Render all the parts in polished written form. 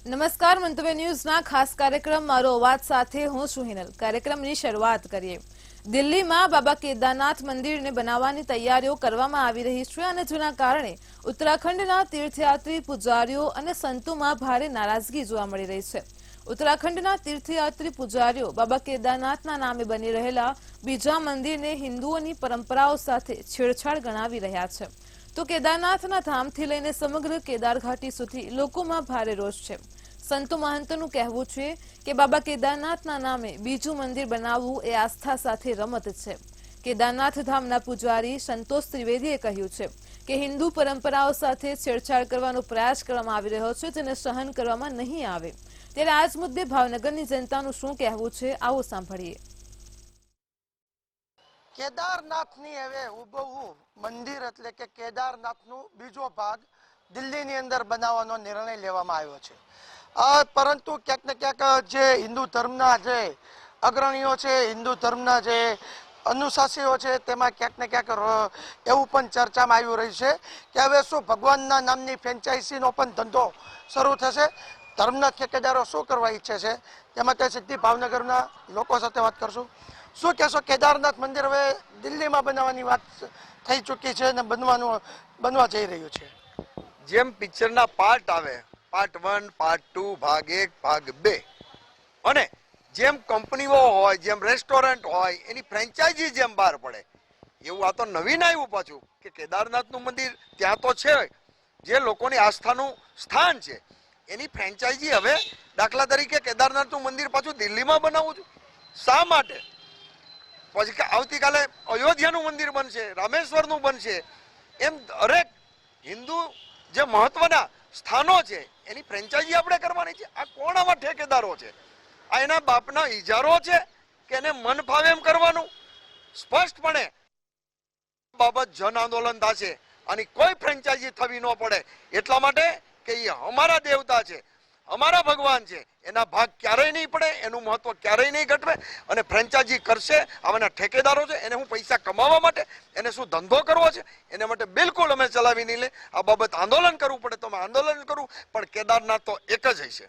નમસ્કાર મંતવ્ય ન્યૂઝના ખાસ કાર્યક્રમ મારો અવાજ સાથે હું છું હિનલ। કાર્યક્રમની શરૂઆત કરીએ। દિલ્હીમાં બાબા કેદારનાથ મંદિરને બનાવવાની તૈયારીઓ કરવામાં આવી રહી છે અને જેના કારણે ઉત્તરાખંડના તીર્થયાત્રી પૂજારીઓ અને સંતોમાં ભારે નારાજગી જોવા મળી રહી છે। ઉત્તરાખંડના તીર્થયાત્રી પૂજારીઓ બાબા કેદારનાથના નામે બની રહેલા બીજા મંદિરને હિન્દુઓની પરંપરાઓ સાથે છેડછાડ ગણાવી રહ્યા છે। તો કેદારનાથના ધામથી લઈને સમગ્ર કેદાર ઘાટી સુધી લોકોમાં ભારે રોષ છે। સંતો મહંતોનું કહેવું છે કે બાબા કેદારનાથના નામે બીજું મંદિર બનાવવું એ આસ્થા સાથે રમત છે। કેદારનાથ ધામના પૂજારી સંતોષ ત્રિવેદીએ કહ્યું છે કે હિન્દુ પરંપરાઓ સાથે છેડછાડ કરવાનો પ્રયાસ કરવામાં આવી રહ્યો છે, જેને સહન કરવામાં નહીં આવે। ત્યારે આ જ મુદ્દે ભાવનગરની જનતાનું શું કહેવું છે, આવો સાંભળીએ। કેદારનાથની હવે ઉભવું મંદિર એટલે કે કેદારનાથનું બીજો ભાગ દિલ્હીની અંદર બનાવવાનો નિર્ણય લેવામાં આવ્યો છે। પરંતુ ક્યાંક ને ક્યાંક જે હિન્દુ ધર્મના જે અગ્રણીઓ છે, હિન્દુ ધર્મના જે અનુશાસીઓ છે, તેમાં ક્યાંક ને ક્યાંક એવું પણ ચર્ચામાં આવી રહ્યું છે કે હવે શું ભગવાનના નામની ફ્રેન્ચાઇઝીનો પણ ધંધો શરૂ થશે। ધર્મના ઠેકેદારો શું કરવા ઈચ્છે છે તે માટે સીધી ભાવનગરના લોકો સાથે વાત કરશું। શું કહેશો, કેદારનાથ મંદિર હવે દિલ્હીમાં બનાવવાની વાત થઈ ચૂકી છે અને બનવા જઈ રહ્યું છે? જેમ પિક્ચરના પાર્ટ આવે, પાર્ટ 1, પાર્ટ 2, ભાગ 1, ભાગ 2, અને જેમ કંપનીઓ હોય, જેમ રેસ્ટોરન્ટ હોય, એની ફ્રેન્ચાઇઝી જેમ બહાર પડે, એવું આ તો નવીન આવ્યું પાછું કે કેદારનાથનું મંદિર ત્યાં તો છે, જે લોકોની આસ્થાનું સ્થાન છે, એની ફ્રેન્ચાઇઝી હવે દાખલા તરીકે કેદારનાથનું મંદિર પાછું દિલ્હીમાં બનાવવું છે। શા માટે? પછી આવતીકાલે અયોધ્યાનું મંદિર બનશે, રામેશ્વરનું બનશે, એમ દરેક હિન્દુ જે મહત્વના સ્થાનો છે એની ફ્રેન્ચાઇઝી આપણે કરવાની છે। આ કોણ આવા ઠેકેદારો છે? આ એના બાપના ઇજારો છે કે એને મન ફાવે એમ કરવાનું? સ્પષ્ટપણે બાબત જન આંદોલન થશે અને કોઈ ફ્રેન્ચાઇઝી થવી ન પડે, એટલા માટે કે એ અમારા દેવતા છે, અમારા ભગવાન છે, એના ભાગ ક્યારેય નહીં પડે, એનું મહત્વ ક્યારેય નહીં ઘટવે। અને ફ્રેન્ચાઇઝી કરશે આવાના ઠેકેદારો છે, એને હું પૈસા કમાવા માટે, એને શું ધંધો કરવો છે, એના માટે બિલકુલ અમે ચલાવી નહીં લે। આ બાબત આંદોલન કરવું પડે તો અમે આંદોલન કરવું, પણ કેદારનાથ તો એક જ હશે।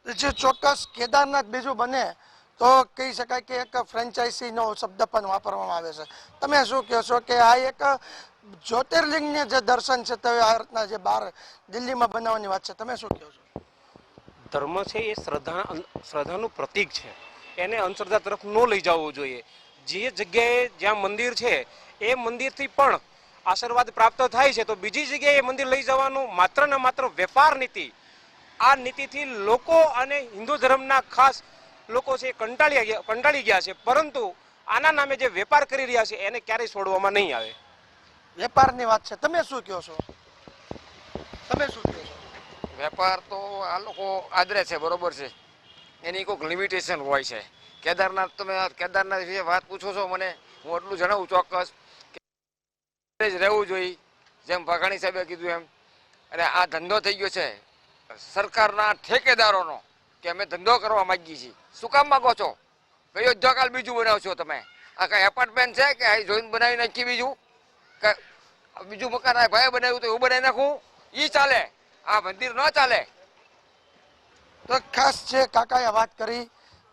જે ચોક્કસ કેદારનાથ બીજું બને તો કહી શકાય કે એક ફ્રેન્ચાઇઝીનો શબ્દ પણ વાપરવામાં આવે છે। તમે શું કહો છો કે આ એક જ્યોતિર્લિંગને જે દર્શન છે તે આ રીતના જે બહાર દિલ્હીમાં બનાવવાની વાત છે, તમે શું કહો છો? ધર્મ છે એ શ્રદ્ધાનું પ્રતીક છે, એને અંધશ્રદ્ધા તરફ ન લઈ જવું જોઈએ। જે જગ્યાએ જ્યાં મંદિર છે એ મંદિરથી પણ આશીર્વાદ પ્રાપ્ત થાય છે, તો બીજી જગ્યાએ મંદિર લઈ જવાનું માત્ર ને માત્ર વેપાર નીતિ, આ નીતિથી લોકો અને હિન્દુ ધર્મના ખાસ લોકો છે કંટાળી ગયા છે। પરંતુ આના નામે જે વેપાર કરી રહ્યા છે એને ક્યારેય છોડવામાં નહીં આવે। વેપારની વાત છે, તમે શું કહો છો? તમે શું કહો છો? વેપાર તો આ લોકો આદરે છે, બરોબર છે, એની કોઈક લિમિટેશન હોય છે। કેદારનાથ, તમે કેદારનાથ વિશે વાત પૂછો છો મને, હું એટલું જણાવું ચોક્કસ કે જ રહેવું જોઈએ, જેમ વાઘાણી સાહેબે કીધું એમ। અને આ ધંધો થઈ ગયો છે સરકારના ઠેકેદારોનો કે અમે ધંધો કરવા માંગીએ છીએ। શું કામ માંગો છો? કયો જકાલ બીજું બનાવશો તમે? આ કઈ એપાર્ટમેન્ટ છે કે આ જોઈને બનાવી નાખી બીજું? કે બીજું મકાન આ ભાઈ બનાવ્યું તો એવું બનાવી નાખું? એ ચાલે, આ મંદિર ન ચાલે। તો ખાસ જે કાકાએ વાત કરી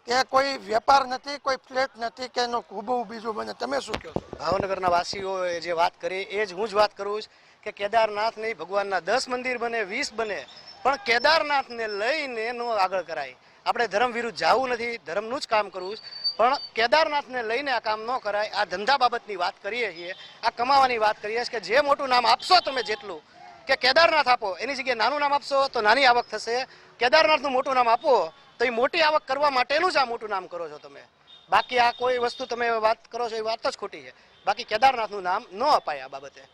કે કોઈ વેપાર નથી, કોઈ ફ્લેટ નથી કે એનો હુબહુ બીજું બને, તમે શું કહો છો? ભાવનગરના વાસીઓએ જે વાત કરી એ જ હું જ વાત કરું છું કે કેદારનાથ નહીં, ભગવાનના 10 મંદિર બને, 20 બને, પણ કેદારનાથને લઈને નો આગળ કરાય। આપણે ધર્મ વિરુદ્ધ જવું નથી, ધર્મનું જ કામ કરવું, પણ કેદારનાથને લઈને આ કામ ન કરાય। આ ધંધા બાબતની વાત કરીએ છીએ, આ કમાવાની વાત કરીએ છીએ કે જે મોટું નામ આપશો તમે, જેટલું કે કેદારનાથ આપો એની જગ્યાએ નાનું નામ આપશો તો નાની આવક થશે, કેદારનાથનું મોટું નામ આપો તો એ મોટી આવક કરવા માટેનું જ આ મોટું નામ કરો છો તમે। બાકી આ કોઈ વસ્તુ તમે વાત કરો છો એ વાત જ ખોટી છે। બાકી કેદારનાથનું નામ ન અપાય આ બાબતે।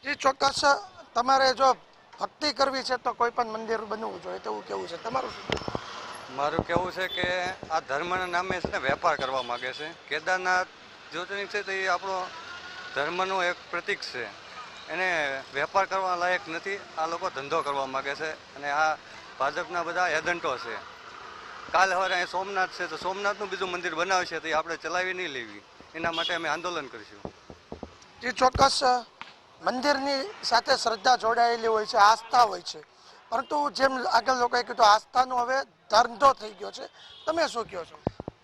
જે ચોક્કસ તમારે જો ભક્તિ કરવી છે તો કોઈ પણ મંદિર બનવું જોઈએ તેવું કેવું છે, તમારું શું? મારું કહેવું છે કે આ ધર્મના નામે છે ને વેપાર કરવા માગે છે। કેદારનાથ જ્યોતિર્લિંગ છે તો એ આપણો ધર્મનું એક પ્રતીક છે, એને વેપાર કરવા લાયક નથી। આ લોકો ધંધો કરવા માગે છે અને આ ભાજપના બધા એજન્ટો છે। કાલ સવારે અહીં સોમનાથ છે તો સોમનાથનું બીજું મંદિર બનાવશે તો એ આપણે ચલાવી નહીં લેવી, એના માટે અમે આંદોલન કરીશું। જે ચોક્કસ મંદિરની સાથે શ્રદ્ધા જોડાયેલી હોય છે, આસ્થા હોય છે, પરંતુ જેમ આગળ લોકોએ કીધું આસ્થાનો હવે ધંધો થઈ ગયો છે. તમે શું કહો છો?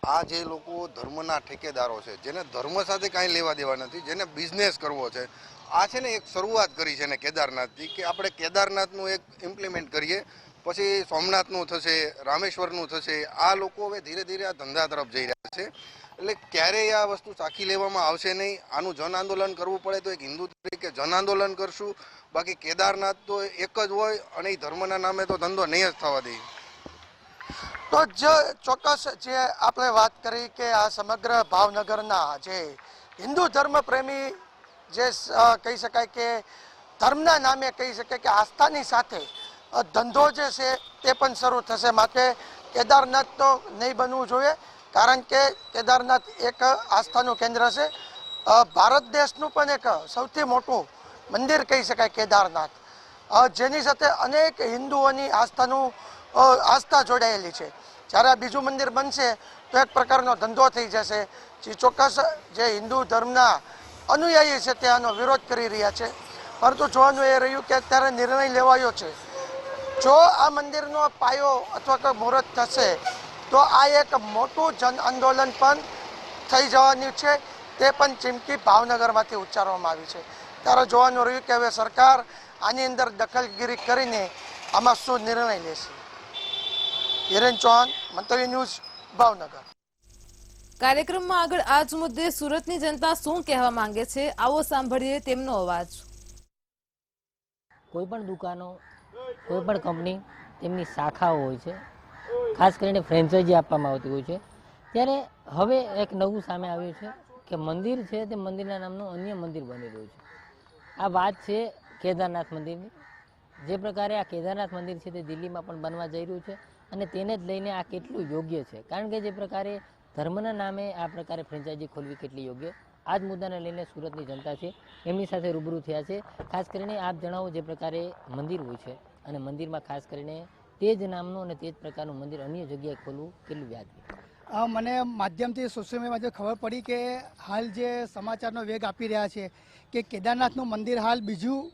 આ જે લોકો ધર્મના ઠેકેદારો છે, જેને ધર્મ સાથે કાંઈ લેવા દેવા નથી, જેને બિઝનેસ કરવો છે, આ છે ને એક શરૂઆત કરી છે ને કેદારનાથથી કે આપણે કેદારનાથનું એક ઇમ્પ્લિમેન્ટ કરીએ, પછી સોમનાથનું થશે, રામેશ્વરનું થશે. આ લોકો હવે ધીરે ધીરે આ ધંધા તરફ જઈ રહ્યા છે. એટલે ક્યારેય આ વસ્તુ ચાખી લેવામાં આવશે નહીં. આનું જન આંદોલન કરવું પડે તો એક હિન્દુ તરીકે જન આંદોલન કરશું. બાકી કેદારનાથ તો એક જ હોય અને એ ધર્મના નામે તો ધંધો નહીં જ થવા દે. તો જે ચોક્કસ જે આપણે વાત કરી કે આ સમગ્ર ભાવનગરના જે હિન્દુ ધર્મ પ્રેમી જે કહી શકાય કે ધર્મના નામે કહી શકાય કે આસ્થાની સાથે ધંધો જે છે તે પણ શરૂ થશે. માટે કેદારનાથ તો નહીં બનવું જોઈએ, કારણ કે કેદારનાથ એક આસ્થાનું કેન્દ્ર છે. ભારત દેશનું પણ એક સૌથી મોટું મંદિર કહી શકાય કેદારનાથ, જેની સાથે અનેક હિન્દુઓની આસ્થા જોડાયેલી છે. જ્યારે આ બીજું મંદિર બનશે તો એક પ્રકારનો ધંધો થઈ જશે. જે ચોક્કસ જે હિન્દુ ધર્મના અનુયાયી છે તે આનો વિરોધ કરી રહ્યા છે. પરંતુ જોવાનું એ રહ્યું કે અત્યારે નિર્ણય લેવાયો છે, જો આ મંદિરનો પાયો અથવા કોઈ મુહૂર્ત થશે તો આ એક મોટું જન આંદોલન પણ થઈ જવાનું છે. તે પણ ચીમકી ભાવનગરમાંથી ઉચ્ચારવામાં આવી છે. ત્યારે જોવાનું રહ્યું કે હવે સરકાર આની અંદર દખલગીરી કરીને આમાં શું નિર્ણય લેશે. હિરેન ચૌહાણ, મંતવ્ય ન્યૂઝ, ભાવનગર. કાર્યક્રમમાં આગળ આ જ મુદ્દે સુરતની જનતા શું કહેવા માંગે છે, આવો સાંભળીએ તેમનો અવાજ. કોઈ પણ દુકાનો, કોઈ પણ કંપની તેમની શાખાઓ હોય છે, ખાસ કરીને ફ્રેન્ચાઇઝી આપવામાં આવતી હોય છે. ત્યારે હવે એક નવું સામે આવ્યું છે કે મંદિર છે તે મંદિરના નામનું અન્ય મંદિર બની રહ્યું છે. આ વાત છે કેદારનાથ મંદિરની. જે પ્રકારે આ કેદારનાથ મંદિર છે તે દિલ્હીમાં પણ બનવા જઈ રહ્યું છે અને તેને જ લઈને આ કેટલું યોગ્ય છે, કારણ કે જે પ્રકારે ધર્મના નામે આ પ્રકારે ફ્રેન્ચાઇઝી ખોલવી કેટલી યોગ્ય. આ જ મુદ્દાને લઈને સુરતની જનતા છે એમની સાથે રૂબરૂ થયા છે. ખાસ કરીને આપ જણાવો, જે પ્રકારે મંદિર હોય છે અને મંદિરમાં ખાસ કરીને તે જ નામનું અને તે જ પ્રકારનું મંદિર અન્ય જગ્યાએ ખોલવું કેટલું વ્યાજબી? મને માધ્યમથી સોશિયલ મીડિયામાંથી ખબર પડી કે હાલ જે સમાચારનો વેગ આપી રહ્યા છે કે કેદારનાથનું મંદિર હાલ બીજું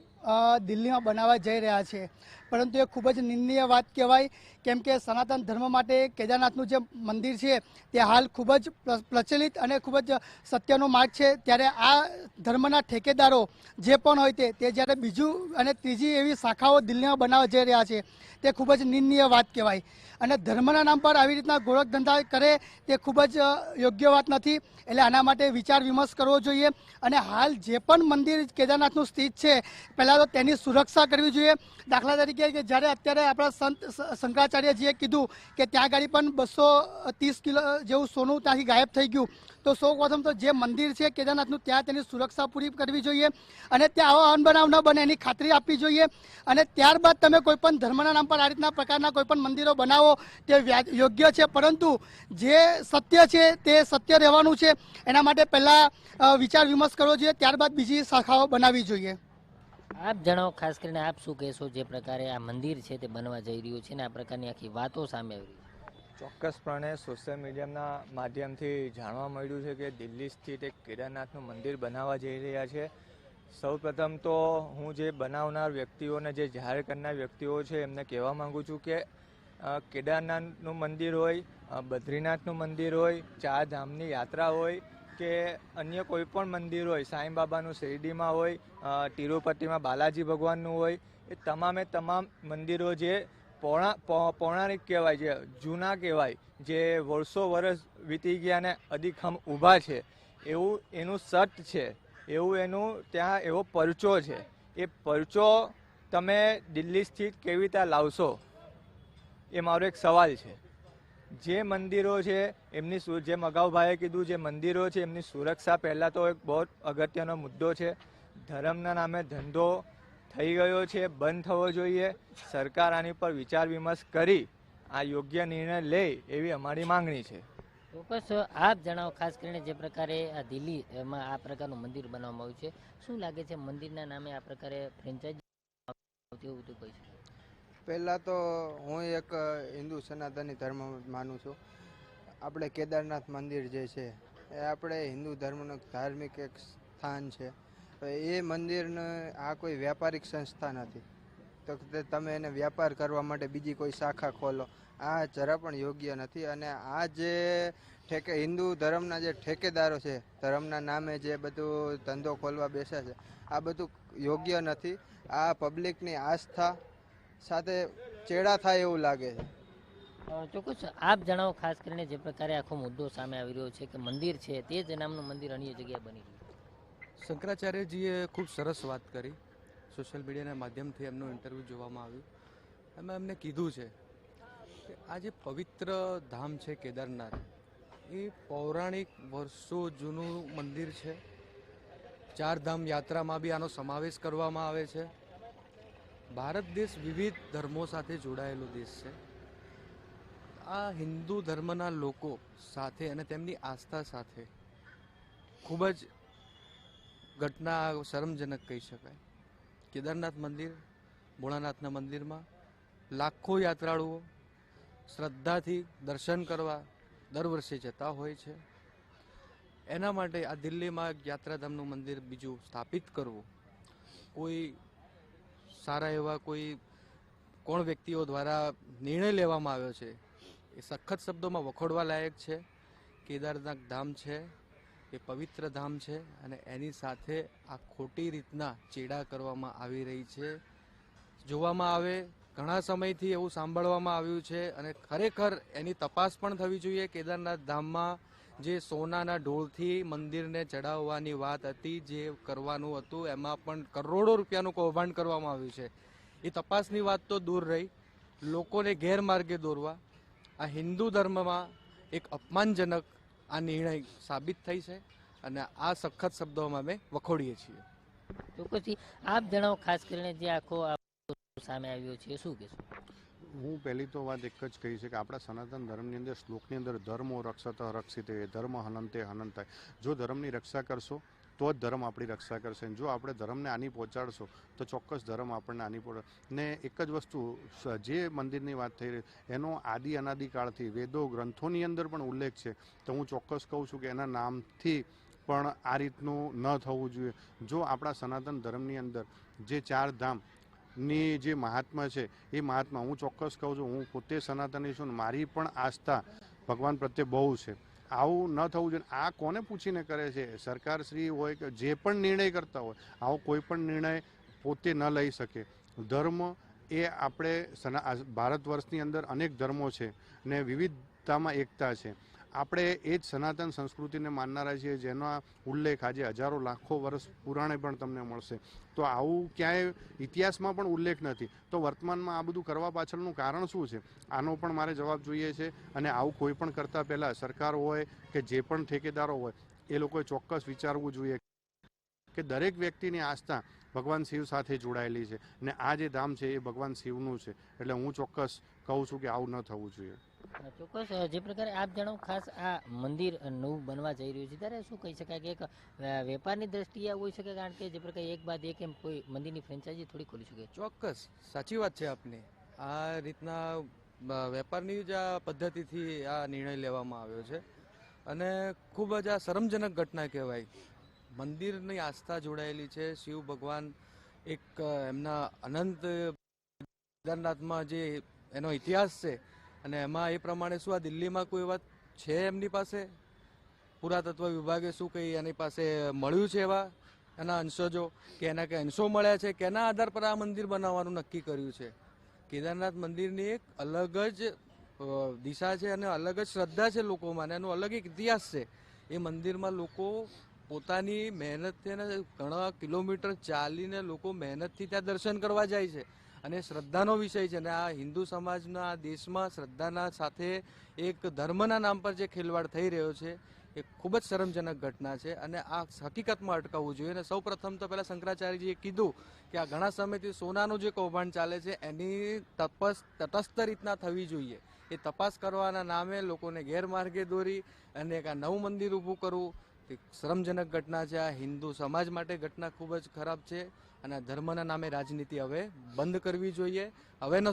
દિલ્હીમાં બનાવવા જઈ રહ્યા છે, પરંતુ એ ખૂબ જ નિંદનીય વાત કહેવાય. કેમ કે સનાતન ધર્મ માટે કેદારનાથનું જે મંદિર છે તે હાલ ખૂબ જ પ્રચલિત અને ખૂબ જ સત્યનો માર્ગ છે. ત્યારે આ ધર્મના ઠેકેદારો જે પણ હોય તે જ્યારે બીજું અને ત્રીજી એવી શાખાઓ દિલ્હીમાં બનાવવા જઈ રહ્યા છે તે ખૂબ જ નિંદનીય વાત કહેવાય. અને ધર્મના નામ પર આવી રીતના ગોરખ ધંધા કરે તે ખૂબ જ યોગ્ય વાત નથી. એટલે આના માટે વિચાર વિમર્શ કરવો જોઈએ. અને હાલ જે પણ મંદિર કેદારનાથનું સ્થિત છે, પહેલાં તો તેની સુરક્ષા કરવી જોઈએ. દાખલા તરીકે કે જ્યારે અત્યારે આપણા સંત શંકરાચાર્યજીએ કીધું કે ત્યાં આગળ પણ 230 કિલો જેવું સોનું ત્યાંથી ગાયબ થઈ ગયું, તો સૌ પ્રથમ તો જે મંદિર છે કેદારનાથનું ત્યાં તેની સુરક્ષા પૂરી કરવી જોઈએ અને ત્યાં આવો અનબનાવ ન બને એની ખાતરી આપવી જોઈએ. અને ત્યારબાદ તમે કોઈ પણ ધર્મના નામ પર આ રીતના પ્રકારના કોઈ પણ મંદિરો બનાવો તે યોગ્ય છે, પરંતુ જે સત્ય છે તે સત્ય રહેવાનું છે. એના માટે પહેલાં વિચાર વિમર્શ કરવો જોઈએ, ત્યારબાદ બીજી શાખાઓ બનાવવી જોઈએ. આપ જણાવો, ખાસ કરીને આપ શું કહેશો, જે પ્રકારે આ મંદિર છે તે બનવા જઈ રહ્યું છે ને આ પ્રકારની આખી વાતો સામે આવી રહી છે? ચોક્કસપણે સોશિયલ મીડિયાના માધ્યમથી જાણવા મળ્યું છે કે દિલ્હી સ્થિત એક કેદારનાથનું મંદિર બનાવવા જઈ રહ્યા છે. સૌ પ્રથમ તો હું જે બનાવનાર વ્યક્તિઓને, જે જાહેર કરનાર વ્યક્તિઓ છે એમને કહેવા માગું છું કે કેદારનાથનું મંદિર હોય, બદ્રીનાથનું મંદિર હોય, 4 ધામની યાત્રા હોય કે અન્ય કોઈ પણ મંદિર હોય, સાંઈ બાબાનું શિરડીમાં હોય, તિરુપતિમાં બાલાજી ભગવાનનું હોય, એ તમામે તમામ મંદિરો જે પૌરાણિક કહેવાય, જે જૂના કહેવાય, જે વર્ષો વર્ષ વીતી ગયા અને અડીખમ ઊભા છે, એવું એનું સત છે, એવું એનું ત્યાં એવો પરચો છે. એ પરચો તમે દિલ્હી સ્થિત કેવી રીતે લાવશો, એ મારો એક સવાલ છે. જે મંદિરો છે એમની, જેમ અગાઉભાઈએ કીધું, જે મંદિરો છે એમની સુરક્ષા પહેલાં તો એક બહુ અગત્યનો મુદ્દો છે. ધર્મના નામે ધંધો થઈ ગયો છે, બંધ થવો જોઈએ. સરકાર આની પર વિચાર વિમર્શ કરી આ યોગ્ય નિર્ણય લે એવી અમારી માંગણી છે. ચોક્કસ આપ જણાવો, ખાસ કરીને જે પ્રકારે આ દિલ્હીમાં આ પ્રકારનું મંદિર બનાવવામાં આવ્યું છે, શું લાગે છે મંદિરના નામે આ પ્રકારે ફ્રેન્ચાઇઝી એવું બધું કહી છે? પહેલાં તો હું એક હિન્દુ સનાતની ધર્મ માનું છું. આપણે કેદારનાથ મંદિર જે છે એ આપણે હિન્દુ ધર્મનું ધાર્મિક એક સ્થાન છે. એ મંદિરને આ કોઈ વ્યાપારિક સંસ્થા નથી. તો તમે એને વ્યાપાર કરવા માટે બીજી કોઈ શાખા ખોલો, આ જરા પણ યોગ્ય નથી. અને આ જે હિન્દુ ધર્મના જે ઠેકેદારો છે, ધર્મના નામે જે બધું ધંધો ખોલવા બેસ્યા છે, આ બધું યોગ્ય નથી. આ પબ્લિકની આસ્થા સાથે ચેડા થાય એવું લાગે છે. ચોક્કસ આપ જણાવો, ખાસ કરીને જે પ્રકારે આખો મુદ્દો સામે આવી રહ્યો છે કે મંદિર છે તે જ નામનું મંદિર અન્ય જગ્યાએ બની રહ્યું છે. શંકરાચાર્યજીએ ખૂબ સરસ વાત કરી. સોશિયલ મીડિયાના માધ્યમથી એમનું ઇન્ટરવ્યૂ જોવામાં આવ્યું. એમાં એમને કીધું છે કે આ જે પવિત્ર ધામ છે કેદારનાથ, એ પૌરાણિક વર્ષો જૂનું મંદિર છે. 4 ધામ યાત્રામાં બી આનો સમાવેશ કરવામાં આવે છે. ભારત દેશ વિવિધ ધર્મો સાથે જોડાયેલો દેશ છે. આ હિન્દુ ધર્મના લોકો સાથે અને તેમની આસ્થા સાથે ખૂબ જ ઘટના શરમજનક કહી શકાય. કેદારનાથ મંદિર, ભોળાનાથના મંદિરમાં લાખો યાત્રાળુઓ શ્રદ્ધાથી દર્શન કરવા દર વર્ષે જતા હોય છે. એના માટે આ દિલ્હીમાં યાત્રાધામનું મંદિર બીજું સ્થાપિત કરવું કોઈ સારા એવા કોણ વ્યક્તિઓ દ્વારા નિર્ણય લેવામાં આવ્યો છે એ સખત શબ્દોમાં વખોડવા લાયક છે. કેદારનાથ ધામ છે એ પવિત્ર ધામ છે અને એની સાથે આ ખોટી રીતના ચેડા કરવામાં આવી રહી છે. જોવામાં આવે ઘણા સમયથી એવું સાંભળવામાં આવ્યું છે અને ખરેખર એની તપાસ પણ થવી જોઈએ. કેદારનાથ ધામમાં જે સોનાના ઢોળથી મંદિરને ચડાવવાની વાત હતી, જે કરવાનું હતું, એમાં પણ કરોડો રૂપિયાનું કૌભાંડ કરવામાં આવ્યું છે. એ તપાસની વાત તો દૂર રહી, લોકોને ગેરમાર્ગે દોરવા આ હિન્દુ ધર્મમાં એક અપમાનજનક આ નિર્ણય સાબિત થઈ છે અને આ સખત શબ્દોમાં અમે વખોડીએ છીએ. ચોક્કસથી આપ જણાવો, ખાસ કરીને જે આખો સામે આવ્યો છે શું કહેશો? હું પહેલી તો વાત એક જ કહી છે કે આપણા સનાતન ધર્મની અંદર શ્લોકની અંદર ધર્મો રક્ષત રક્ષિતે, ધર્મ હનંતે હનંતાય. જો ધર્મની રક્ષા કરશો તો જ ધર્મ આપણી રક્ષા કરશે. જો આપણે ધર્મને હાનિ પહોંચાડશો તો ચોક્કસ ધર્મ આપણને હાનિ પહોંચે. ને એક જ વસ્તુ, જે મંદિરની વાત થઈ રહી એનો આદિ અનાદિકાળથી વેદો ગ્રંથોની અંદર પણ ઉલ્લેખ છે. તો હું ચોક્કસ કહું છું કે એના નામથી પણ આ રીતનું ન થવું જોઈએ. જો આપણા સનાતન ધર્મની અંદર જે 4 ધામની જે મહાત્મા છે એ મહાત્મા, હું ચોક્કસ કહું છું, હું પોતે સનાતની છું, મારી પણ આસ્થા ભગવાન પ્રત્યે બહુ છે. આવું ન થવું જોઈએ. આ કોને પૂછીને કરે છે? સરકારશ્રી હોય કે જે પણ નિર્ણય કરતા હોય, આવો કોઈ પણ નિર્ણય પોતે ન લઈ શકે. ધર્મ એ આપણે ભારત વર્ષની અંદર અનેક ધર્મો છે ને વિવિધતામાં એકતા છે. આપણે એ જ સનાતન સંસ્કૃતિને માનનારા છીએ, જેનો ઉલ્લેખ આજે હજારો લાખો વર્ષ પુરાણે પણ તમને મળશે. તો આવું ક્યાંય ઇતિહાસમાં પણ ઉલ્લેખ નથી. તો વર્તમાનમાં આ બધું કરવા પાછળનું કારણ શું છે? આનો પણ મારે જવાબ જોઈએ છે. અને આવું કોઈ પણ કરતાં પહેલાં સરકાર હોય કે જે પણ ઠેકેદારો હોય, એ લોકોએ ચોક્કસ વિચારવું જોઈએ કે દરેક વ્યક્તિની આસ્થા ભગવાન શિવ સાથે જોડાયેલી છે ને આ જે ધામ છે એ ભગવાન શિવનું છે. એટલે હું ચોક્કસ કહું છું કે આવું ન થવું જોઈએ. ચોક્કસ જે પ્રકારે આપ જણાવો, ખાસ આ મંદિર નવું બનવા જઈ રહ્યું છે ત્યારે શું કહી શકાય કે એક વેપારની દ્રષ્ટિએ હોઈ શકે? કારણ કે જે પ્રકારે એક બાદ એક એમ કોઈ મંદિરની ફ્રેન્ચાઇઝી થોડી ખોલી શકે. ચોક્કસ સાચી વાત છે આપની. આ રીતના વેપારની જ આ પદ્ધતિથી આ નિર્ણય લેવામાં આવ્યો છે અને ખૂબ જ આ શરમજનક ઘટના કહેવાય. મંદિરની આસ્થા જોડાયેલી છે. શિવ ભગવાન એક એમના અનંત કેદારનાથમાં જે એનો ઇતિહાસ છે અને એમાં એ પ્રમાણે શું આ દિલ્હીમાં કોઈ વાત છે એમની પાસે? પુરાતત્વ વિભાગે શું કંઈ એની પાસે મળ્યું છે એવા એના અંશજો કે એના કે અંશો મળ્યા છે? કેના આધાર પર આ મંદિર બનાવવાનું નક્કી કર્યું છે? કેદારનાથ મંદિરની એક અલગ જ દિશા છે અને અલગ જ શ્રદ્ધા છે લોકોમાં, અને એનો અલગ એક ઇતિહાસ છે. એ મંદિરમાં લોકો પોતાની મહેનતથી ઘણા કિલોમીટર ચાલીને લોકો મહેનતથી ત્યાં દર્શન કરવા જાય છે અને શ્રદ્ધાનો વિષય છે. અને આ હિન્દુ સમાજના દેશમાં શ્રદ્ધાના સાથે એક ધર્મના નામ પર જે ખેલવાડ થઈ રહ્યો છે એ ખૂબ જ શરમજનક ઘટના છે અને આ હકીકતમાં અટકાવવું જોઈએ. અને સૌ પ્રથમ તો પહેલાં શંકરાચાર્યજીએ કીધું કે આ ઘણા સમયથી સોનાનું જે કૌભાંડ ચાલે છે એની તટસ્થ રીતના થવી જોઈએ. એ તપાસ કરવાના નામે લોકોને ગેરમાર્ગે દોરી અને એક આ નવું મંદિર ઊભું કરવું તે શરમજનક ઘટના છે. આ હિન્દુ સમાજ માટે ઘટના ખૂબ જ ખરાબ છે અને ધર્મના નામે રાજનીતિ હવે બંધ કરવી જોઈએ. હવેનો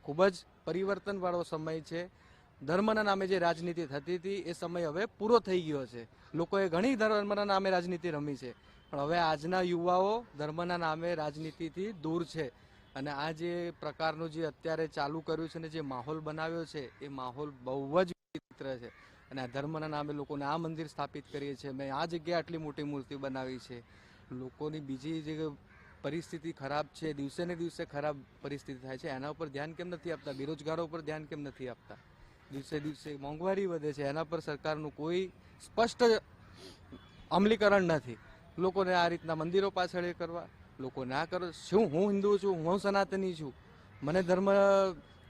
ખૂબ જ પરિવર્તનવાળો સમય છે. ધર્મના નામે જે રાજનીતિ થતી હતી એ સમય હવે પૂરો થઈ ગયો છે. લોકોએ ઘણી ધર્મના નામે રાજનીતિ રમી છે, પણ હવે આજના યુવાઓ ધર્મના નામે રાજનીતિથી દૂર છે અને આ જે પ્રકારનું જે અત્યારે ચાલુ કર્યું છે ને જે માહોલ બનાવ્યો છે એ માહોલ બહુ જ વિચિત્ર છે. અને આ ધર્મના નામે લોકોને આ મંદિર સ્થાપિત કરીએ છીએ, મેં આ જગ્યાએ આટલી મોટી મૂર્તિ બનાવી છે. લોકોની બીજી જે પરિસ્થિતિ ખરાબ છે, દિવસે ને દિવસે ખરાબ પરિસ્થિતિ થાય છે, એના ઉપર ધ્યાન કેમ નથી આપતા? બેરોજગારો ઉપર ધ્યાન કેમ નથી આપતા? દિવસે દિવસે મોંઘવારી વધે છે, એના પર સરકારનું કોઈ સ્પષ્ટ અમલીકરણ નથી. લોકોને આ રીતના મંદિરો પાછળ એ કરવા, લોકોને આ કરો. શું હું હિન્દુ છું, હું સનાતની છું, મને ધર્મ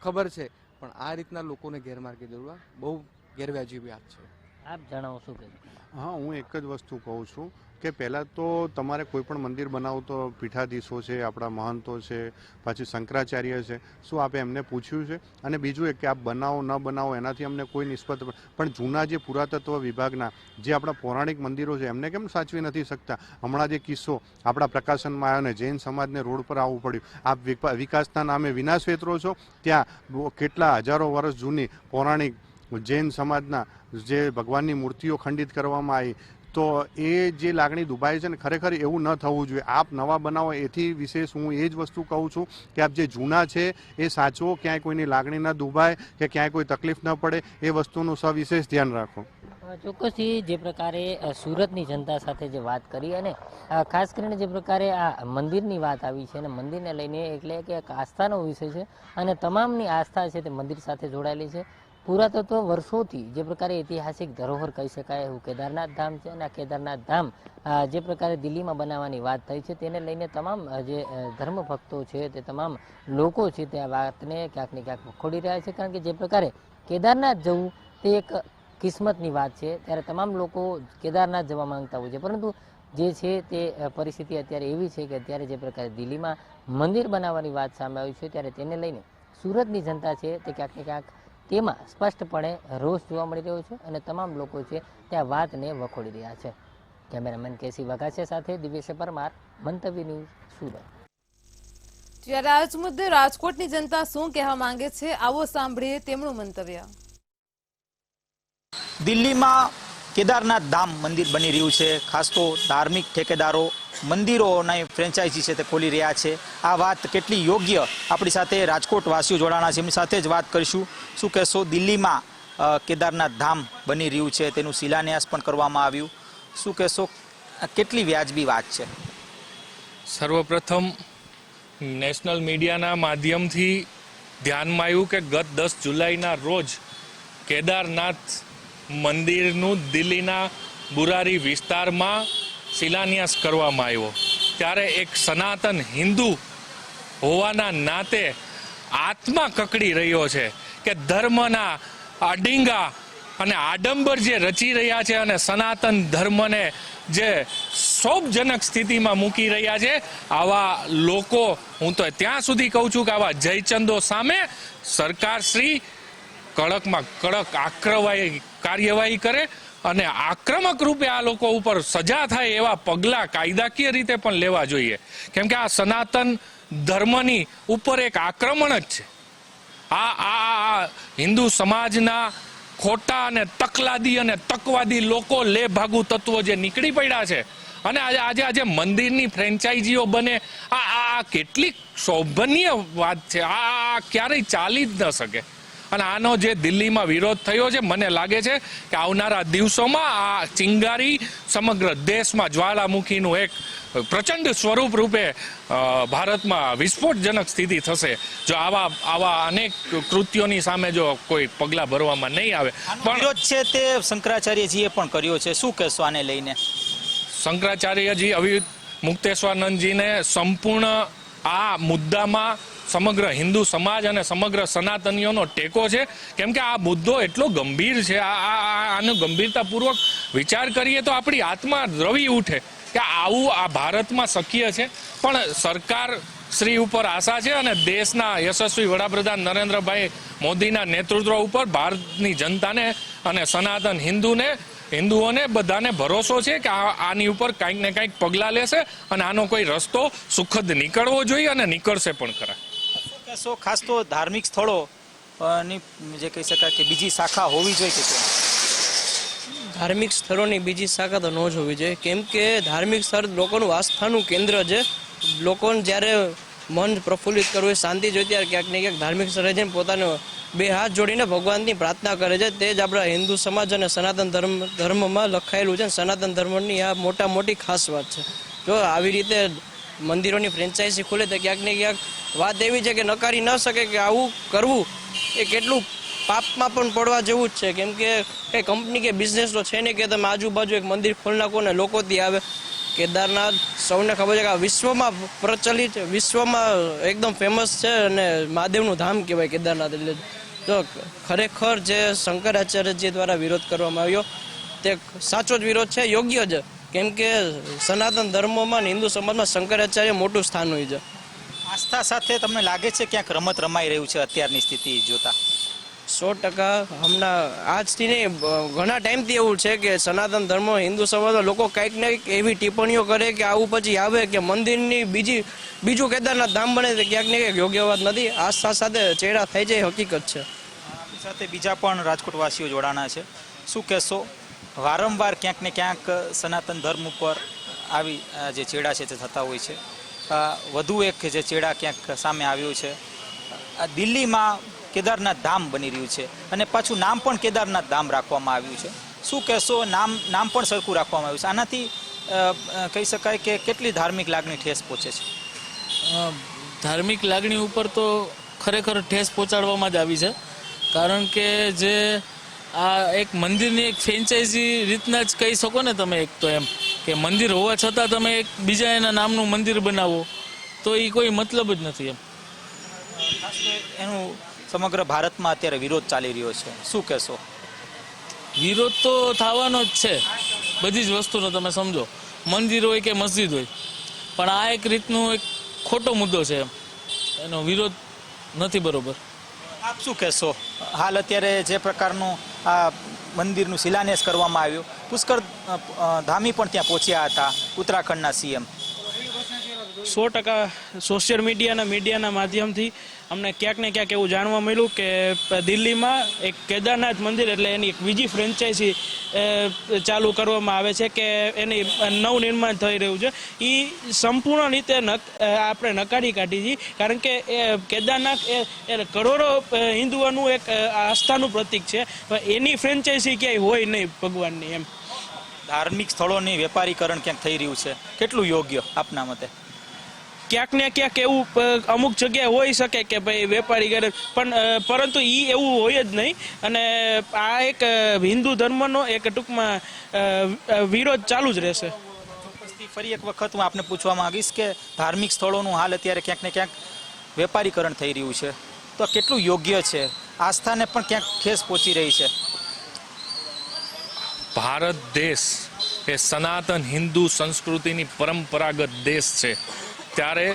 ખબર છે, પણ આ રીતના લોકોને ગેરમાર્ગે દોરવા બહુ ગેરવ્યાજબી વાત છે. આપ જણાવો શું કહે? હા, હું એક જ વસ્તુ કહું છું કે પહેલાં તો તમારે કોઈ પણ મંદિર બનાવો તો પીઠાધીશો છે, આપણા મહંતો છે, પછી શંકરાચાર્ય છે, શું આપે એમને પૂછ્યું છે? અને બીજું એક કે આપ બનાવો ન બનાવો એનાથી અમને કોઈ નિસ્બત, પણ જૂના જે પુરાતત્વ વિભાગના જે આપણા પૌરાણિક મંદિરો છે એમને કેમ સાચવી નથી શકતા? હમણાં જે કિસ્સો આપણા પ્રકાશનમાં આવ્યો ને જૈન સમાજને રોડ પર આવવું પડ્યું, આપ વિકાસના નામે વિનાશ વેતરો છો. ત્યાં કેટલા હજારો વર્ષ જૂની પૌરાણિક જૈન સમાજના જે ભગવાનની મૂર્તિઓ ખંડિત કરવામાં આવી, તો એ જે લાગણી દુભાય છે ને, ખરેખર એવું ન થવું જોઈએ. આપ નવા બનાવો એથી વિશેષ હું એ જ વસ્તુ કહું છું કે આપ જે જૂના છે એ સાચવો, ક્યાંય કોઈની લાગણી ન દુભાય કે ક્યાંય કોઈ તકલીફ ન પડે, એ વસ્તુનું સવિશેષ ધ્યાન રાખો. ચોક્કસથી જે પ્રકારે સુરતની જનતા સાથે જે વાત કરી અને ખાસ કરીને જે પ્રકારે આ મંદિરની વાત આવી છે અને મંદિરને લઈને એટલે કે એક આસ્થાનો વિષય છે અને તમામની આસ્થા છે તે મંદિર સાથે જોડાયેલી છે. પુરાતત્વ વર્ષોથી જે પ્રકારે ઐતિહાસિક ધરોહર કહી શકાય એવું કેદારનાથ ધામ છે અને આ કેદારનાથ ધામ જે પ્રકારે દિલ્હીમાં બનાવવાની વાત થઈ છે તેને લઈને તમામ જે ધર્મ ભક્તો છે તે તમામ લોકો છે તે આ વાતને ક્યાંક ને ક્યાંક વખોડી રહ્યા છે. કારણ કે જે પ્રકારે કેદારનાથ જવું તે એક કિસ્મતની વાત છે, ત્યારે તમામ લોકો કેદારનાથ જવા માંગતા હોય છે, પરંતુ જે છે તે પરિસ્થિતિ અત્યારે એવી છે કે અત્યારે જે પ્રકારે દિલ્હીમાં મંદિર બનાવવાની વાત સામે આવી છે ત્યારે તેને લઈને સુરતની જનતા છે તે ક્યાંક ને ક્યાંક તેમાં સ્પષ્ટપણે રોષ જોવા મળી રહ્યો છે અને તમામ લોકો છે તે આ વાતને વખોડી રહ્યા છે. કેમેરામેન કેસી વઘાસિયા સાથે દિવ્યેશ પરમાર, મંતવ્ય ન્યૂઝ, સુરત. ત્યારે આજ મુદ્દે રાજકોટની જનતા શું કહેવા માંગે છે, આવો સાંભળીએ તેમનું મંતવ્ય. દિલ્હીમાં કેદારનાથ ધામ મંદિર બની રહ્યું છે. ખાસ તો ધાર્મિક ઠેકેદારો મંદિરોની ફ્રેન્ચાઇઝી છે તે ખોલી રહ્યા છે. આ વાત કેટલી યોગ્ય, આપણી સાથે રાજકોટ વાસીઓ જોડાણા છે, એમની સાથે જ વાત કરીશું. શું કહેશો? દિલ્હીમાં કેદારનાથ ધામ બની રહ્યું છે, તેનું શિલાન્યાસ પણ કરવામાં આવ્યું. શું કહેશો, કેટલી વ્યાજબી વાત છે? સર્વપ્રથમ નેશનલ મીડિયાના માધ્યમથી ધ્યાનમાં આવ્યું કે ગત 10 જુલાઈના રોજ કેદારનાથ મંદિરનું દિલ્હીના બુરારી વિસ્તારમાં શિલાન્યાસ કરવામાં આવ્યો. ત્યારે એક સનાતન હિન્દુ હોવાના નાતે આત્મા કકડી રહ્યો છે કે ધર્મના આડિંગા અને આડંબર જે રચી રહ્યા છે અને સનાતન ધર્મને જે શોભજનક સ્થિતિમાં મૂકી રહ્યા છે, આવા લોકો, હું તો ત્યાં સુધી કહું છું કે આવા જયચંદો સામે સરકારશ્રી કડકમાં કડક કાર્યવાહી કરે અને આક્રમક રૂપે આ લોકો ઉપર સજા થાય એવા પગલાં કાયદાકીય રીતે પણ લેવા જોઈએ. કેમ કે આ સનાતન ધર્મની ઉપર એક આક્રમણ જ છે. આ હિન્દુ સમાજના ખોટા અને તકલાદી અને તકવાદી લોકો લેભાગુ તત્વો જે નીકળી પડ્યા છે અને આજે મંદિરની ફ્રેન્ચાઇઝીઓ બને, આ કેટલીક શોભનીય વાત છે. આ ક્યારેય ચાલી જ ન શકે. અને આનો જે દિલ્હીમાં વિરોધ થયો છે, મને લાગે છે કે આવનારા દિવસોમાં આ ચિંગારી સમગ્ર દેશમાં જ્વાલામુખીનું એક પ્રચંડ સ્વરૂપ રૂપે ભારતમાં વિસ્ફોટજનક સ્થિતિ થશે જો આવા અનેક કૃત્યોની સામે જો કોઈ પગલાં ભરવામાં નહીં આવે. પણ વિરોધ છે તે શંકરાચાર્યજીએ પણ કર્યો છે. શું કહેશો આને લઈને? શંકરાચાર્યજી મુક્તેશ્વરાનંદજીને સંપૂર્ણ આ મુદ્દામાં સમગ્ર હિન્દુ સમાજ અને સમગ્ર સનાતનીઓનો ટેકો છે. કેમ કે આ મુદ્દો એટલો ગંભીર છે, આનો ગંભીરતાપૂર્વક વિચાર કરીએ તો આપણી આત્મા દ્રવી ઉઠે કે આવું આ ભારતમાં શક્ય છે. પણ સરકાર શ્રી ઉપર આશા છે અને દેશના યશસ્વી વડાપ્રધાન નરેન્દ્રભાઈ મોદીના નેતૃત્વ ઉપર ભારતની જનતાને અને સનાતન હિન્દુઓને બધાને ભરોસો છે કે આની ઉપર કંઈક ને કંઈક પગલાં લેશે અને આનો કોઈ રસ્તો સુખદ નીકળવો જોઈએ અને નીકળશે પણ ખરા. ખાસ તો ધાર્મિક સ્થળો ની જે કહી શકાય કે બીજી શાખા હોવી જોઈએ કે કેમ? ધાર્મિક સ્થળોની બીજી શાખા તો ન જ હોવી જોઈએ, કેમ કે ધાર્મિક સ્થળ લોકોનું આસ્થાનું કેન્દ્ર છે. લોકોને જ્યારે મન પ્રફુલ્લિત કરવું, શાંતિ જોઈતી હોય, ક્યાંક ને ક્યાંક ધાર્મિક સ્થળે જઈને પોતાનો બે હાથ જોડીને ભગવાનની પ્રાર્થના કરે છે. તે જ આપણા હિન્દુ સમાજ અને સનાતન ધર્મમાં લખાયેલું છે. સનાતન ધર્મની આ મોટી ખાસ વાત છે. જો આવી રીતે મંદિરોની ફ્રેન્ચાઇઝી ખુલે તો ક્યાંક ને ક્યાંક વાત એવી છે કે નકારી ન શકે કે આવું કરવું એ કેટલું પાપમાં પણ પડવા જેવું જ છે. કેમ કે કંઈ કંપની કે બિઝનેસ તો છે નહીં કે તમે આજુબાજુ એક મંદિર ખોલી નાખો ને લોકો ત્યાં આવે. કેદારનાથ સૌને ખબર છે કે આ વિશ્વમાં પ્રચલિત, વિશ્વમાં એકદમ ફેમસ છે અને મહાદેવનું ધામ કહેવાય કેદારનાથ. એટલે તો ખરેખર જે શંકરાચાર્યજી દ્વારા વિરોધ કરવામાં આવ્યો તે સાચો જ વિરોધ છે, યોગ્ય છે. કેમ કે સનાતન ધર્મમાં હિન્દુ સમાજમાં શંકરાચાર્ય મોટું સ્થાન હોય છે. આસ્થા સાથે તમને લાગે છે ક્યાંક રમત રમાઈ રહ્યું છે અત્યારની સ્થિતિ જોતા? 100% હમણાં આજથી નહીં, ઘણા ટાઈમથી એવું છે કે સનાતન ધર્મ હિન્દુ સમાજના લોકો કંઈક ને કંઈક એવી ટિપ્પણીઓ કરે કે આવું પછી આવે કે મંદિરની બીજું કેદારનાથ ધામ બને તો ક્યાંક ને ક્યાંક યોગ્ય વાત નથી. આસ્થા સાથે ચેડા થાય છે એ હકીકત છે. આપણી સાથે બીજા પણ રાજકોટવાસીઓ જોડાણા છે. શું કહેશો? વારંવાર ક્યાંક ને ક્યાંક સનાતન ધર્મ ઉપર આવી જે ચેડા છે તે થતા હોય છે. વધુ એક જે ચેડા ક્યાંક સામે આવ્યો છે, દિલ્હીમાં કેદારનાથ ધામ બની રહ્યું છે અને પાછું નામ પણ કેદારનાથ ધામ રાખવામાં આવ્યું છે. શું કહેશો? નામ પણ સરખું રાખવામાં આવ્યું છે. આનાથી કહી શકાય કે કેટલી ધાર્મિક લાગણી ઠેસ પહોંચે છે? ધાર્મિક લાગણી ઉપર તો ખરેખર ઠેસ પહોંચાડવામાં જ આવી છે. કારણ કે જે આ એક મંદિરની એક ફ્રેન્ચાઇઝી રીતના જ કહી શકો ને તમે. એક તો એમ કે મંદિર હોવા છતાં તમે એક બીજા એના નામનું મંદિર બનાવો તો એ કોઈ મતલબ જ નથી એમ. ખાસ તો એનું સમગ્ર ભારતમાં અત્યારે વિરોધ ચાલી રહ્યો છે. શું કહેશો? વિરોધ તો થવાનો જ છે બધી જ વસ્તુનો. તમે સમજો, મંદિર હોય કે મસ્જિદ હોય, પણ આ એક રીતનું એક ખોટો મુદ્દો છે એમ. એનો વિરોધ નથી બરોબર. આપ શું કહેશો? હાલ અત્યારે જે પ્રકારનું આ મંદિરનું શિલાન્યાસ કરવામાં આવ્યું, પુષ્કર ધામી પણ ત્યાં પહોંચ્યા હતા, ઉત્તરાખંડના સીએમ. 100% સોશિયલ મીડિયાના માધ્યમથી અમને ક્યાંક ને ક્યાંક એવું જાણવા મળ્યું કે દિલ્હીમાં એક કેદારનાથ મંદિર એટલે એની એક બીજી ફ્રેન્ચાઇઝી ચાલુ કરવામાં આવે છે કે એની નવનિર્માણ થઈ રહ્યું છે. એ સંપૂર્ણ રીતે આપણે નકારી કાઢી છીએ. કારણ કે એ કેદારનાથ એ કરોડો હિન્દુઓનું એક આસ્થાનું પ્રતીક છે. એની ફ્રેન્ચાઇઝી ક્યાંય હોય નહીં ભગવાનની એમ. ધાર્મિક સ્થળોની વેપારીકરણ ક્યાંક થઈ રહ્યું છે, કેટલું યોગ્ય આપના મતે? ક્યાંક ને ક્યાંક એવું અમુક જગ્યાએ હોઈ શકે કે ભાઈ વેપારી કરે, પણ પરંતુ એ એવું હોય જ નહીં. અને આ એક હિન્દુ ધર્મનો એક ટૂંકમાં વિરોધ ચાલુ જ રહેશે. ફરી એક વખત હું આપને પૂછવા માંગીશ કે ધાર્મિક સ્થળોનું હાલ અત્યારે ક્યાંક ને ક્યાંક વેપારીકરણ થઈ રહ્યું છે, તો કેટલું યોગ્ય છે? આસ્થાને પણ ક્યાંક ઠેસ પહોંચી રહી છે. ભારત દેશ એ સનાતન હિન્દુ સંસ્કૃતિની પરંપરાગત દેશ છે. ત્યારે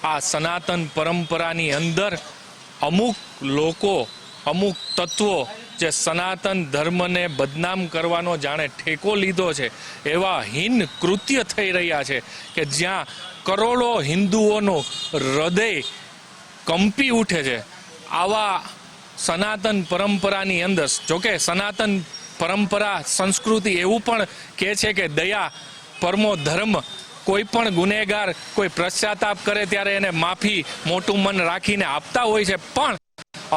આ સનાતન પરંપરાની અંદર અમુક લોકો, અમુક તત્વો જે સનાતન ધર્મને બદનામ કરવાનો જાણે ઠેકો લીધો છે, એવા હીન કૃત્ય થઈ રહ્યા છે કે જ્યાં કરોડો હિન્દુઓનું હૃદય કંપી ઉઠે છે. આવા સનાતન પરંપરાની અંદર, જોકે સનાતન પરંપરા સંસ્કૃતિ એવું પણ કહે છે કે દયા પરમો ધર્મ. કોઈ પણ ગુનેગાર કોઈ પશ્ચાતાપ કરે ત્યારે એને માફી મોટું મન રાખીને આપતા હોય છે, પણ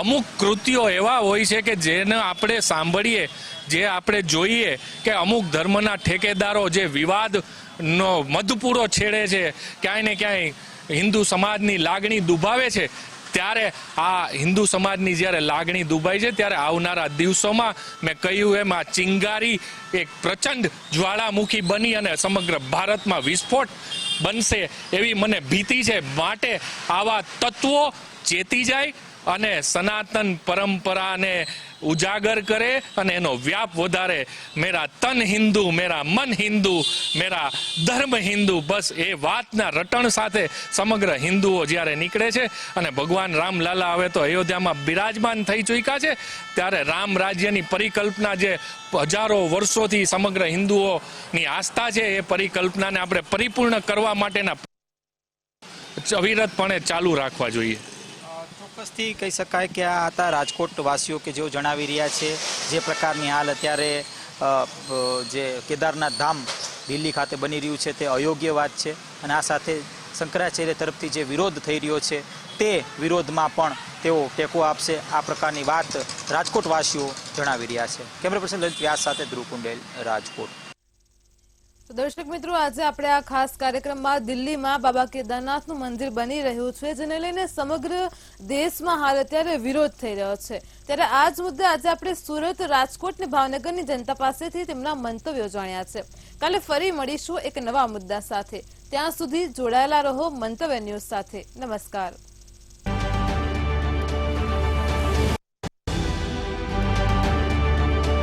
અમુક કૃત્યો એવા હોય છે કે જેને આપણે સાંભળીએ, જે આપણે જોઈએ કે અમુક ધર્મના ઠેકેદારો જે વિવાદનો મધપૂરો છેડે છે, ક્યાંય ને ક્યાંય હિન્દુ સમાજની લાગણી દુભાવે છે. ત્યારે આ હિન્દુ સમાજની જ્યારે લાગણી દુભાઈ છે ત્યારે આવનારા દિવસોમાં મેં કહ્યું એમ આ ચિંગારી એક પ્રચંડ જ્વાળામુખી બની અને સમગ્ર ભારતમાં વિસ્ફોટ બનશે એવી મને ભીતિ છે. માટે આવા તત્વો ચેતી જાય અને સનાતન પરંપરાને ઉજાગર કરે અને એનો વ્યાપ વધારે. મેરા તન હિન્દુ, મેરા મન હિન્દુ, મેરા ધર્મ હિન્દુ, બસ એ વાતના રટણ સાથે સમગ્ર હિન્દુઓ જ્યારે નીકળે છે અને ભગવાન રામલાલા હવે તો અયોધ્યામાં બિરાજમાન થઈ ચૂક્યા છે, ત્યારે રામ રાજ્યની પરિકલ્પના જે હજારો વર્ષોથી સમગ્ર હિન્દુઓની આસ્થા છે, એ પરિકલ્પનાને આપણે પરિપૂર્ણ કરવા માટેના અવિરતપણે ચાલુ રાખવા જોઈએ. ચોક્કસથી કહી શકાય કે આ હતા રાજકોટ વાસીઓ કે જેઓ જણાવી રહ્યા છે જે પ્રકારની હાલ અત્યારે જે કેદારનાથ ધામ દિલ્હી ખાતે બની રહ્યું છે તે અયોગ્ય વાત છે અને આ સાથે શંકરાચાર્ય તરફથી જે વિરોધ થઈ રહ્યો છે તે વિરોધમાં પણ તેઓ ટેકો આપશે, આ પ્રકારની વાત રાજકોટવાસીઓ જણાવી રહ્યા છે. કેમેરા પર્સન લલિત વ્યાસ સાથે ધ્રુવ કુંડેલ, રાજકોટ. તો દર્શક મિત્રો, આજે આપણે આ ખાસ કાર્યક્રમમાં દિલ્હીમાં બાબા કેદારનાથનું મંદિર બની રહ્યું છે, જેને લઈને સમગ્ર દેશમાં હાલ અત્યારે વિરોધ થઈ રહ્યો છે. ત્યારે આ જ મુદ્દે આજે આપણે સુરત, રાજકોટ અને ભાવનગરની જનતા પાસેથી તેમના મંતવ્યો જાણ્યા છે. કાલે ફરી મળીશું એક નવા મુદ્દા સાથે. ત્યાં સુધી જોડાયેલા રહો મંતવ્ય ન્યૂઝ સાથે. નમસ્કાર.